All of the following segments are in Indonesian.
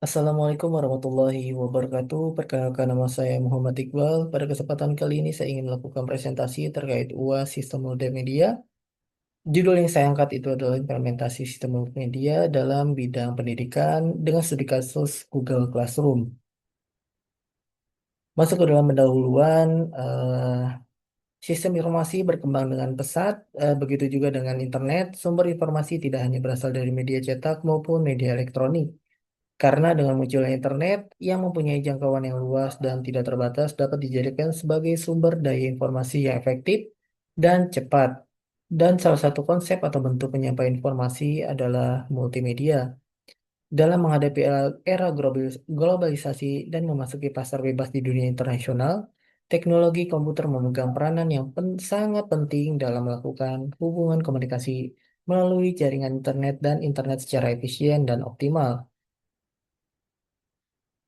Assalamualaikum warahmatullahi wabarakatuh. Perkenalkan nama saya Muhammad Iqbal. Pada kesempatan kali ini saya ingin melakukan presentasi terkait UAS Sistem Multimedia. Judul yang saya angkat itu adalah implementasi sistem multimedia dalam bidang pendidikan dengan studi kasus Google Classroom. Masuk ke dalam pendahuluan, sistem informasi berkembang dengan pesat, begitu juga dengan internet. Sumber informasi tidak hanya berasal dari media cetak maupun media elektronik. Karena dengan munculnya internet yang mempunyai jangkauan yang luas dan tidak terbatas dapat dijadikan sebagai sumber daya informasi yang efektif dan cepat. Dan salah satu konsep atau bentuk penyampaian informasi adalah multimedia. Dalam menghadapi era globalisasi dan memasuki pasar bebas di dunia internasional, teknologi komputer memegang peranan yang sangat penting dalam melakukan hubungan komunikasi melalui jaringan internet dan internet secara efisien dan optimal.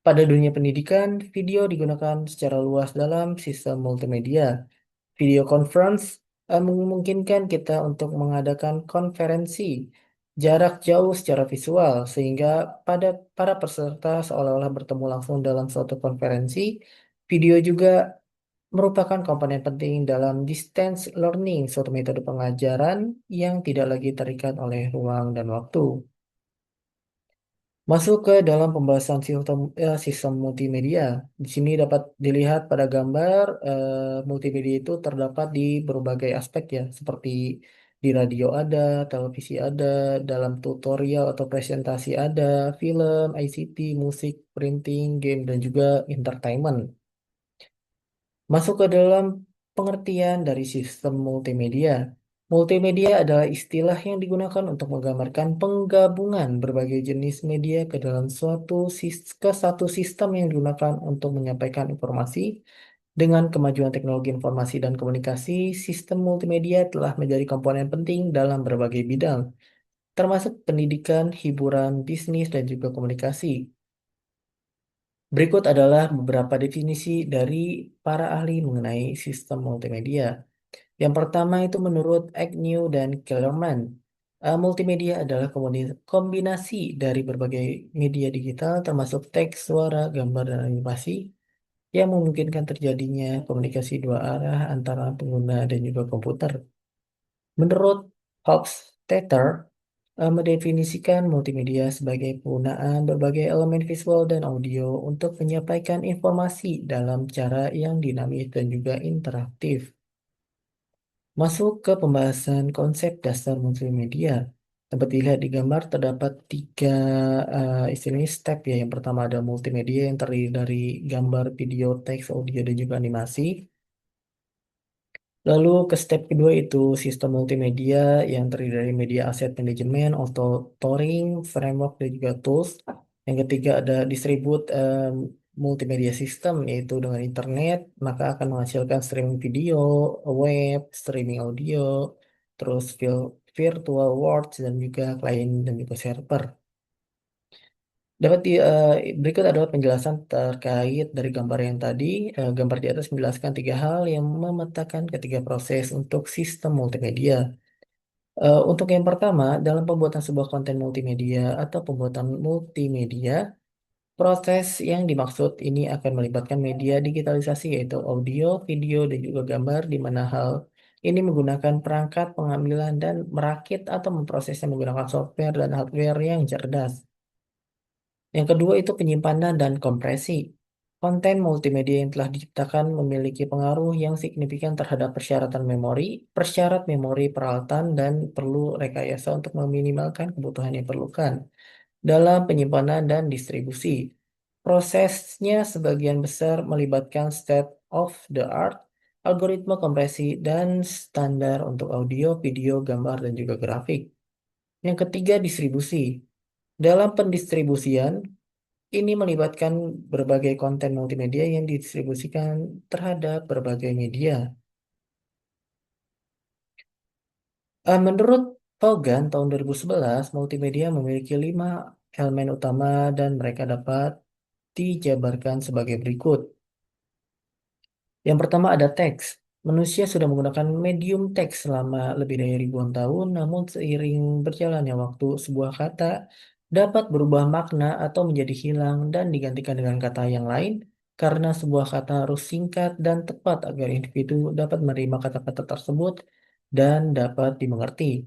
Pada dunia pendidikan, video digunakan secara luas dalam sistem multimedia. Video conference memungkinkan kita untuk mengadakan konferensi jarak jauh secara visual, sehingga pada para peserta seolah-olah bertemu langsung dalam suatu konferensi. Video juga merupakan komponen penting dalam distance learning, suatu metode pengajaran yang tidak lagi terikat oleh ruang dan waktu. Masuk ke dalam pembahasan sistem multimedia. Di sini dapat dilihat pada gambar multimedia itu terdapat di berbagai aspek ya, seperti di radio ada, televisi ada, dalam tutorial atau presentasi ada, film, ICT, musik, printing, game, dan juga entertainment. Masuk ke dalam pengertian dari sistem multimedia. Multimedia adalah istilah yang digunakan untuk menggambarkan penggabungan berbagai jenis media ke dalam ke satu sistem yang digunakan untuk menyampaikan informasi. Dengan kemajuan teknologi informasi dan komunikasi, sistem multimedia telah menjadi komponen penting dalam berbagai bidang, termasuk pendidikan, hiburan, bisnis, dan juga komunikasi. Berikut adalah beberapa definisi dari para ahli mengenai sistem multimedia. Yang pertama itu menurut Agnew dan Kellerman, multimedia adalah kombinasi dari berbagai media digital termasuk teks, suara, gambar, dan animasi yang memungkinkan terjadinya komunikasi dua arah antara pengguna dan juga komputer. Menurut Hofstadter, mendefinisikan multimedia sebagai penggunaan berbagai elemen visual dan audio untuk menyampaikan informasi dalam cara yang dinamis dan juga interaktif. Masuk ke pembahasan konsep dasar multimedia. Dapat dilihat di gambar terdapat tiga istilahnya step ya. Yang pertama ada multimedia yang terdiri dari gambar, video, teks, audio, dan juga animasi. Lalu ke step kedua itu sistem multimedia yang terdiri dari media aset manajemen, authoring, framework, dan juga tools. Yang ketiga ada distribute multimedia system yaitu dengan internet, maka akan menghasilkan streaming video, web, streaming audio, terus virtual worlds dan juga klien dan juga server. Berikut adalah penjelasan terkait dari gambar yang tadi. Gambar di atas menjelaskan tiga hal yang memetakan ketiga proses untuk sistem multimedia. Untuk yang pertama, dalam pembuatan sebuah konten multimedia atau pembuatan multimedia, proses yang dimaksud ini akan melibatkan media digitalisasi yaitu audio, video, dan juga gambar, di mana hal ini menggunakan perangkat pengambilan dan merakit atau memprosesnya menggunakan software dan hardware yang cerdas. Yang kedua itu penyimpanan dan kompresi. Konten multimedia yang telah diciptakan memiliki pengaruh yang signifikan terhadap persyarat memori peralatan, dan perlu rekayasa untuk meminimalkan kebutuhan yang diperlukan dalam penyimpanan dan distribusi. Prosesnya sebagian besar melibatkan state of the art, algoritma kompresi, dan standar untuk audio, video, gambar, dan juga grafik. Yang ketiga, distribusi. Dalam pendistribusian, ini melibatkan berbagai konten multimedia yang didistribusikan terhadap berbagai media. Menurut Vaughan tahun 2011, multimedia memiliki 5 elemen utama dan mereka dapat dijabarkan sebagai berikut. Yang pertama ada teks. Manusia sudah menggunakan medium teks selama lebih dari ribuan tahun, namun seiring berjalannya waktu, sebuah kata dapat berubah makna atau menjadi hilang dan digantikan dengan kata yang lain karena sebuah kata harus singkat dan tepat agar individu dapat menerima kata-kata tersebut dan dapat dimengerti.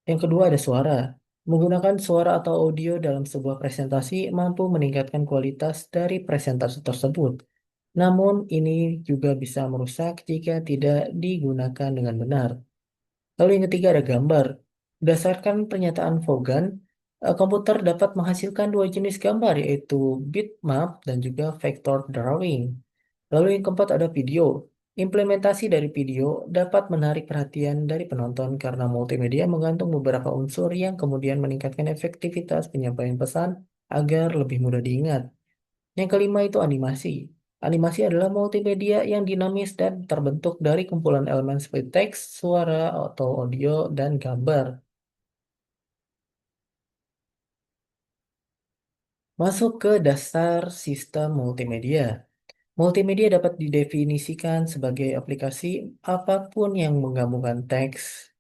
Yang kedua ada suara. Menggunakan suara atau audio dalam sebuah presentasi mampu meningkatkan kualitas dari presentasi tersebut. Namun, ini juga bisa merusak jika tidak digunakan dengan benar. Lalu yang ketiga ada gambar. Berdasarkan pernyataan Vaughan, komputer dapat menghasilkan dua jenis gambar, yaitu bitmap dan juga vector drawing. Lalu yang keempat ada video. Implementasi dari video dapat menarik perhatian dari penonton karena multimedia menggantung beberapa unsur yang kemudian meningkatkan efektivitas penyampaian pesan agar lebih mudah diingat. Yang kelima itu animasi. Animasi adalah multimedia yang dinamis dan terbentuk dari kumpulan elemen seperti teks, suara, atau audio, dan gambar. Masuk ke dasar sistem multimedia. Multimedia dapat didefinisikan sebagai aplikasi apapun yang menggabungkan teks,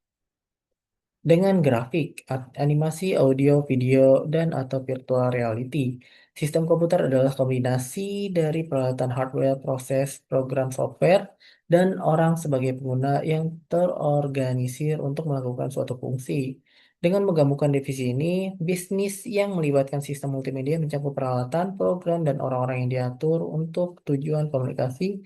dengan grafik, animasi, audio, video, dan atau virtual reality. Sistem komputer adalah kombinasi dari peralatan hardware, proses, program software, dan orang sebagai pengguna yang terorganisir untuk melakukan suatu fungsi. Dengan menggabungkan divisi ini, bisnis yang melibatkan sistem multimedia mencakup peralatan, program, dan orang-orang yang diatur untuk tujuan komunikasi,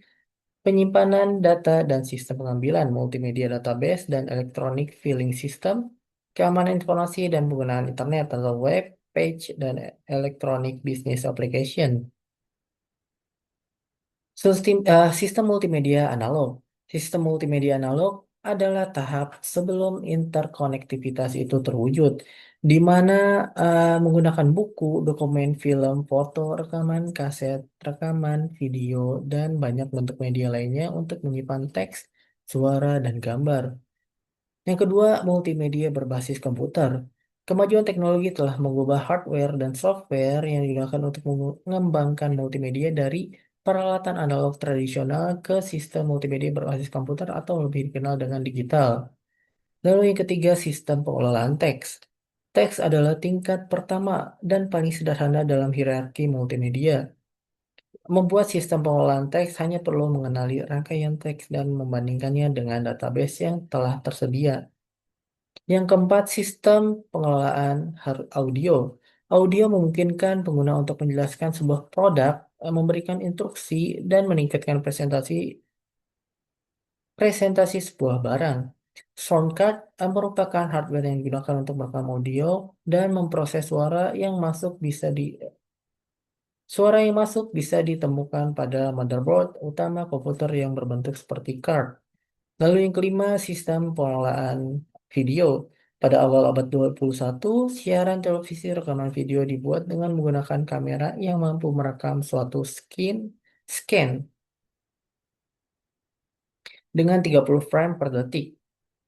penyimpanan data dan sistem pengambilan multimedia database dan electronic filing system, keamanan informasi dan penggunaan internet atau web page dan electronic business application. Sistem multimedia analog. Sistem multimedia analog adalah tahap sebelum interkonektivitas itu terwujud, di mana menggunakan buku, dokumen, film, foto, rekaman, kaset, rekaman, video, dan banyak bentuk media lainnya untuk menyimpan teks, suara, dan gambar. Yang kedua, multimedia berbasis komputer. Kemajuan teknologi telah mengubah hardware dan software yang digunakan untuk mengembangkan multimedia dari peralatan analog tradisional ke sistem multimedia berbasis komputer atau lebih dikenal dengan digital. Lalu yang ketiga, sistem pengelolaan teks. Teks adalah tingkat pertama dan paling sederhana dalam hierarki multimedia. Membuat sistem pengelolaan teks hanya perlu mengenali rangkaian teks dan membandingkannya dengan database yang telah tersedia. Yang keempat, sistem pengelolaan audio. Audio memungkinkan pengguna untuk menjelaskan sebuah produk, memberikan instruksi, dan meningkatkan presentasi sebuah barang. Soundcard merupakan hardware yang digunakan untuk merekam audio dan memproses suara yang masuk bisa ditemukan pada motherboard utama komputer yang berbentuk seperti card. Lalu yang kelima, sistem pengelolaan video. Pada awal abad 21, siaran televisi rekaman video dibuat dengan menggunakan kamera yang mampu merekam suatu scan dengan 30 frame per detik.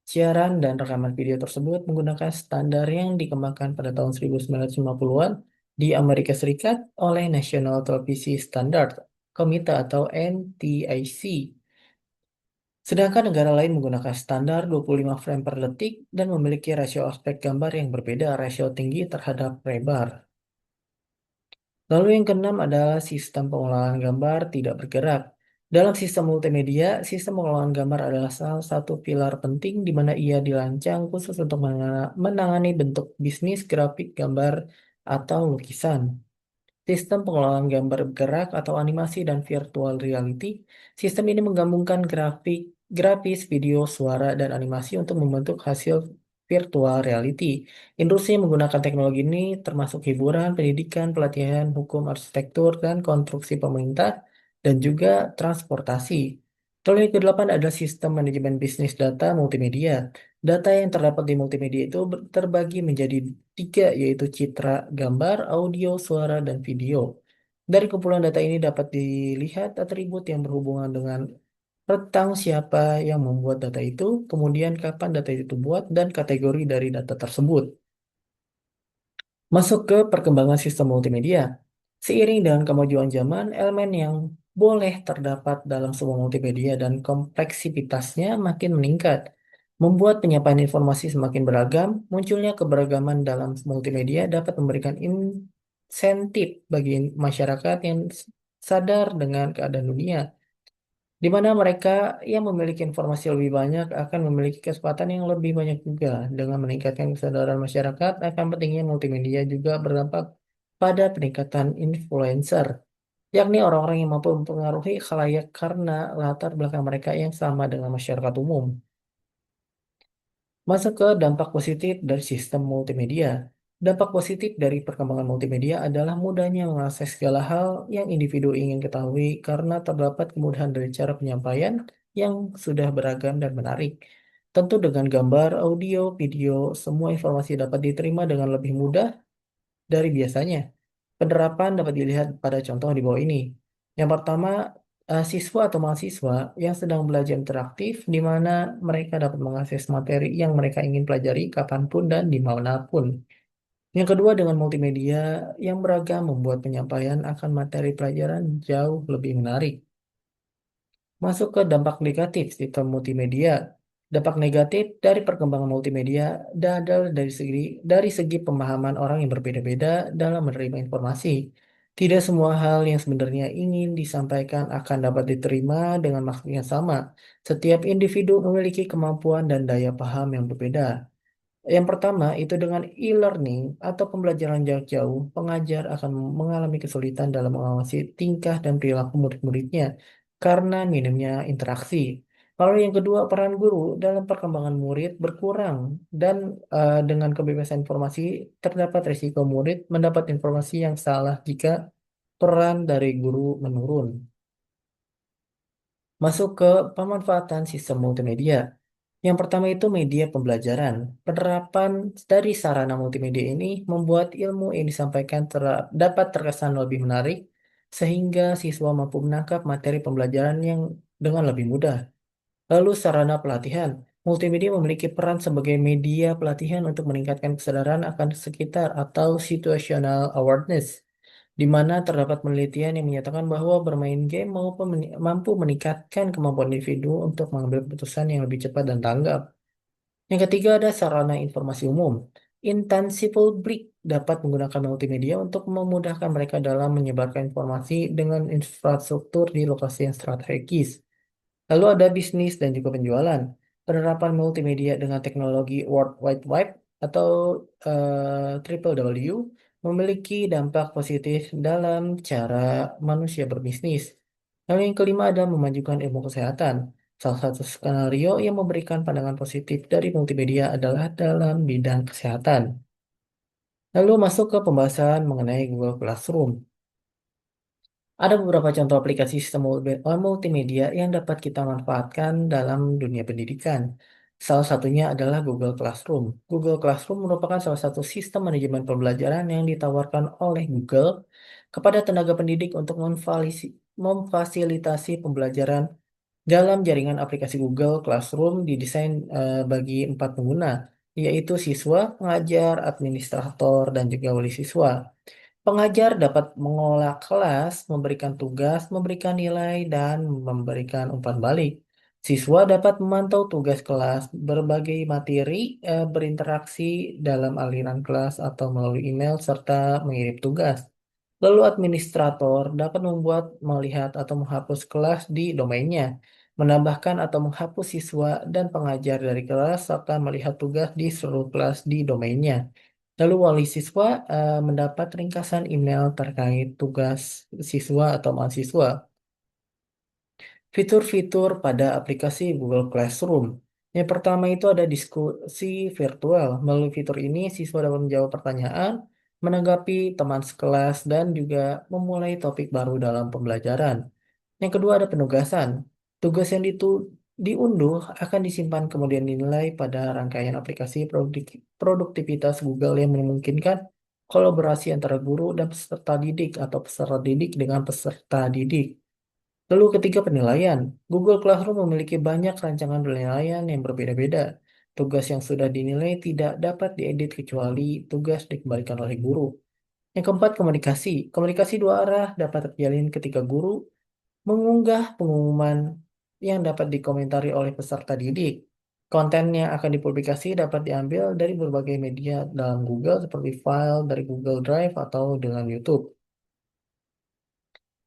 Siaran dan rekaman video tersebut menggunakan standar yang dikembangkan pada tahun 1950-an di Amerika Serikat oleh National Television Standard Committee atau NTIC. Sedangkan negara lain menggunakan standar 25 frame per detik dan memiliki rasio aspek gambar yang berbeda, rasio tinggi terhadap lebar. Lalu yang keenam adalah sistem pengelolaan gambar tidak bergerak. Dalam sistem multimedia, sistem pengelolaan gambar adalah salah satu pilar penting di mana ia dirancang khusus untuk menangani bentuk bisnis, grafik, gambar, atau lukisan. Sistem pengelolaan gambar bergerak atau animasi dan virtual reality. Sistem ini menggabungkan grafis, video, suara, dan animasi untuk membentuk hasil virtual reality. Industri yang menggunakan teknologi ini termasuk hiburan, pendidikan, pelatihan, hukum, arsitektur, dan konstruksi pemerintah, dan juga transportasi. Lalu yang kedelapan adalah sistem manajemen bisnis data multimedia. Data yang terdapat di multimedia itu terbagi menjadi tiga, yaitu citra, gambar, audio, suara, dan video. Dari kumpulan data ini dapat dilihat atribut yang berhubungan dengan tentang siapa yang membuat data itu, kemudian kapan data itu buat, dan kategori dari data tersebut. Masuk ke perkembangan sistem multimedia. Seiring dengan kemajuan zaman, elemen yang boleh terdapat dalam sebuah multimedia dan kompleksitasnya makin meningkat. Membuat penyampaian informasi semakin beragam, munculnya keberagaman dalam multimedia dapat memberikan insentif bagi masyarakat yang sadar dengan keadaan dunia, di mana mereka yang memiliki informasi lebih banyak akan memiliki kesempatan yang lebih banyak juga. Dengan meningkatkan kesadaran masyarakat akan pentingnya multimedia juga berdampak pada peningkatan influencer, yakni orang-orang yang mampu mempengaruhi khalayak karena latar belakang mereka yang sama dengan masyarakat umum. Masuk ke dampak positif dari sistem multimedia. Dampak positif dari perkembangan multimedia adalah mudahnya mengakses segala hal yang individu ingin ketahui karena terdapat kemudahan dari cara penyampaian yang sudah beragam dan menarik. Tentu dengan gambar, audio, video, semua informasi dapat diterima dengan lebih mudah dari biasanya. Penerapan dapat dilihat pada contoh di bawah ini. Yang pertama, siswa atau mahasiswa yang sedang belajar interaktif, di mana mereka dapat mengakses materi yang mereka ingin pelajari kapanpun dan dimanapun. Yang kedua, dengan multimedia yang beragam membuat penyampaian akan materi pelajaran jauh lebih menarik. Masuk ke dampak negatif sistem multimedia. Dampak negatif dari perkembangan multimedia adalah dari segi pemahaman orang yang berbeda-beda dalam menerima informasi. Tidak semua hal yang sebenarnya ingin disampaikan akan dapat diterima dengan maksud yang sama. Setiap individu memiliki kemampuan dan daya paham yang berbeda. Yang pertama, itu dengan e-learning atau pembelajaran jarak jauh, pengajar akan mengalami kesulitan dalam mengawasi tingkah dan perilaku murid-muridnya karena minimnya interaksi. Lalu yang kedua, peran guru dalam perkembangan murid berkurang dan dengan kebebasan informasi terdapat risiko murid mendapat informasi yang salah jika peran dari guru menurun. Masuk ke pemanfaatan sistem multimedia. Yang pertama itu media pembelajaran. Penerapan dari sarana multimedia ini membuat ilmu yang disampaikan dapat terkesan lebih menarik, sehingga siswa mampu menangkap materi pembelajaran yang dengan lebih mudah. Lalu sarana pelatihan. Multimedia memiliki peran sebagai media pelatihan untuk meningkatkan kesadaran akan sekitar atau situational awareness, di mana terdapat penelitian yang menyatakan bahwa bermain game mampu meningkatkan kemampuan individu untuk mengambil keputusan yang lebih cepat dan tanggap. Yang ketiga ada sarana informasi umum. Intangible Brick dapat menggunakan multimedia untuk memudahkan mereka dalam menyebarkan informasi dengan infrastruktur di lokasi yang strategis. Lalu ada bisnis dan juga penjualan. Penerapan multimedia dengan teknologi World Wide Web atau Triple W memiliki dampak positif dalam cara manusia berbisnis. Lalu yang kelima ada memajukan ilmu kesehatan. Salah satu skenario yang memberikan pandangan positif dari multimedia adalah dalam bidang kesehatan. Lalu masuk ke pembahasan mengenai Google Classroom. Ada beberapa contoh aplikasi sistem multimedia yang dapat kita manfaatkan dalam dunia pendidikan. Salah satunya adalah Google Classroom. Google Classroom merupakan salah satu sistem manajemen pembelajaran yang ditawarkan oleh Google kepada tenaga pendidik untuk memfasilitasi pembelajaran dalam jaringan aplikasi Google Classroom didesain bagi 4 pengguna, yaitu siswa, pengajar, administrator, dan juga wali siswa. Pengajar dapat mengolah kelas, memberikan tugas, memberikan nilai, dan memberikan umpan balik. Siswa dapat memantau tugas kelas, berbagai materi, berinteraksi dalam aliran kelas atau melalui email, serta mengirim tugas. Lalu administrator dapat membuat, melihat, atau menghapus kelas di domainnya, menambahkan atau menghapus siswa dan pengajar dari kelas, serta melihat tugas di seluruh kelas di domainnya. Lalu wali siswa mendapat ringkasan email terkait tugas siswa atau mahasiswa. Fitur-fitur pada aplikasi Google Classroom. Yang pertama itu ada diskusi virtual. Melalui fitur ini, siswa dapat menjawab pertanyaan, menanggapi teman sekelas, dan juga memulai topik baru dalam pembelajaran. Yang kedua ada penugasan. Tugas yang diunduh akan disimpan kemudian dinilai pada rangkaian aplikasi produktivitas Google yang memungkinkan kolaborasi antara guru dan peserta didik atau peserta didik dengan peserta didik. Lalu ketiga penilaian. Google Classroom memiliki banyak rancangan penilaian yang berbeda-beda. Tugas yang sudah dinilai tidak dapat diedit kecuali tugas dikembalikan oleh guru. Yang keempat, komunikasi. Komunikasi dua arah dapat terjalin ketika guru mengunggah pengumuman yang dapat dikomentari oleh peserta didik. Konten yang akan dipublikasi dapat diambil dari berbagai media dalam Google seperti file dari Google Drive atau dengan YouTube.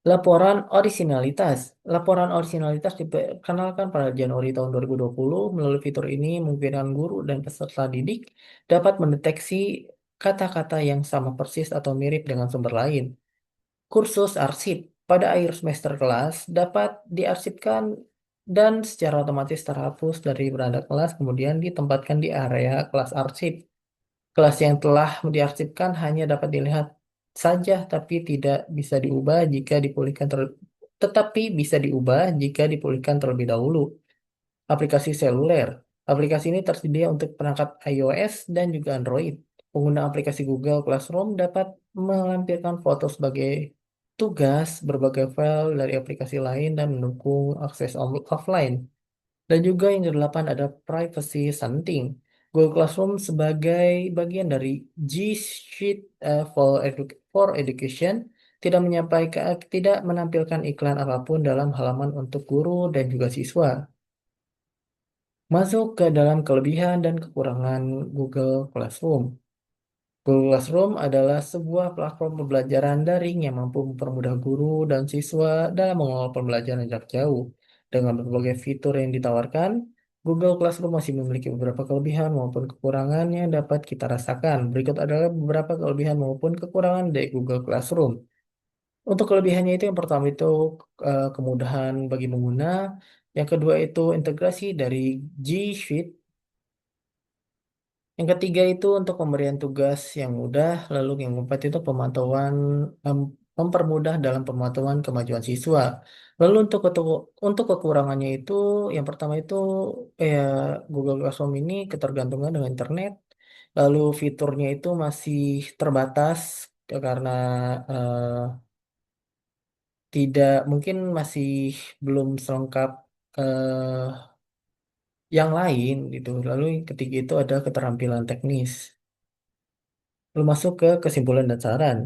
Laporan orisinalitas. Laporan orisinalitas diperkenalkan pada Januari tahun 2020. Melalui fitur ini, memungkinkan guru dan peserta didik dapat mendeteksi kata-kata yang sama persis atau mirip dengan sumber lain. Kursus arsip pada akhir semester kelas dapat diarsipkan dan secara otomatis terhapus dari beranda kelas, kemudian ditempatkan di area kelas arsip. Kelas yang telah diarsipkan hanya dapat dilihat saja, tapi tidak bisa diubah jika tetapi bisa diubah jika dipulihkan terlebih dahulu. Aplikasi seluler. Aplikasi ini tersedia untuk perangkat iOS dan juga Android. Pengguna aplikasi Google Classroom dapat melampirkan foto sebagai tugas, berbagai file dari aplikasi lain, dan mendukung akses offline. Dan juga yang kedelapan ada privacy hunting. Google Classroom sebagai bagian dari G Suite for Education tidak menampilkan iklan apapun dalam halaman untuk guru dan juga siswa. Masuk ke dalam kelebihan dan kekurangan Google Classroom. Google Classroom adalah sebuah platform pembelajaran daring yang mampu mempermudah guru dan siswa dalam mengelola pembelajaran jarak jauh. Dengan berbagai fitur yang ditawarkan, Google Classroom masih memiliki beberapa kelebihan maupun kekurangan yang dapat kita rasakan. Berikut adalah beberapa kelebihan maupun kekurangan dari Google Classroom. Untuk kelebihannya itu yang pertama itu kemudahan bagi pengguna, yang kedua itu integrasi dari G Suite. Yang ketiga itu untuk pemberian tugas yang mudah, lalu yang keempat itu mempermudah dalam pemantauan kemajuan siswa. Lalu untuk kekurangannya itu, yang pertama itu ya Google Classroom ini ketergantungan dengan internet, lalu fiturnya itu masih terbatas karena eh, tidak mungkin masih belum selengkap eh, yang lain gitu. Lalu yang ketiga itu ada keterampilan teknis. Lalu masuk ke kesimpulan dan saran.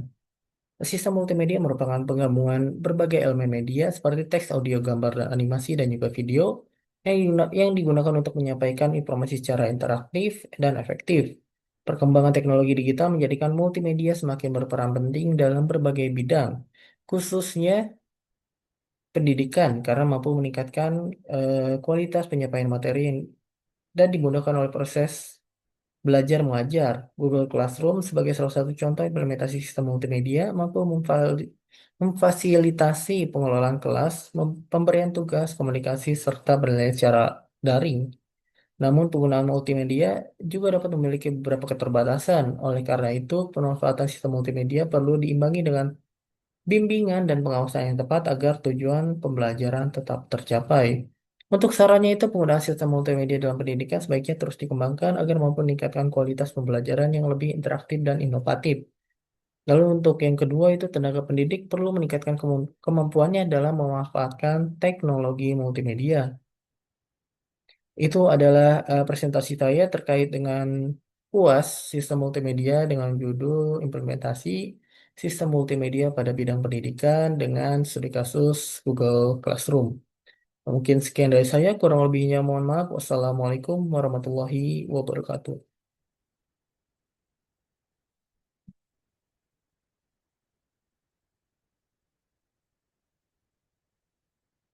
Sistem multimedia merupakan penggabungan berbagai elemen media seperti teks, audio, gambar, dan animasi, dan juga video yang digunakan untuk menyampaikan informasi secara interaktif dan efektif. Perkembangan teknologi digital menjadikan multimedia semakin berperan penting dalam berbagai bidang, khususnya pendidikan, karena mampu meningkatkan kualitas penyampaian materi dan digunakan oleh proses belajar mengajar. Google Classroom sebagai salah satu contoh implementasi sistem multimedia mampu memfasilitasi pengelolaan kelas, pemberian tugas, komunikasi, serta belajar secara daring. Namun penggunaan multimedia juga dapat memiliki beberapa keterbatasan. Oleh karena itu, pemanfaatan sistem multimedia perlu diimbangi dengan bimbingan dan pengawasan yang tepat agar tujuan pembelajaran tetap tercapai. Untuk sarannya itu penggunaan sistem multimedia dalam pendidikan sebaiknya terus dikembangkan agar mampu meningkatkan kualitas pembelajaran yang lebih interaktif dan inovatif. Lalu untuk yang kedua itu tenaga pendidik perlu meningkatkan kemampuannya dalam memanfaatkan teknologi multimedia. Itu adalah presentasi saya terkait dengan UAS sistem multimedia dengan judul implementasi sistem multimedia pada bidang pendidikan dengan studi kasus Google Classroom. Mungkin sekian dari saya, kurang lebihnya mohon maaf. Wassalamualaikum warahmatullahi wabarakatuh.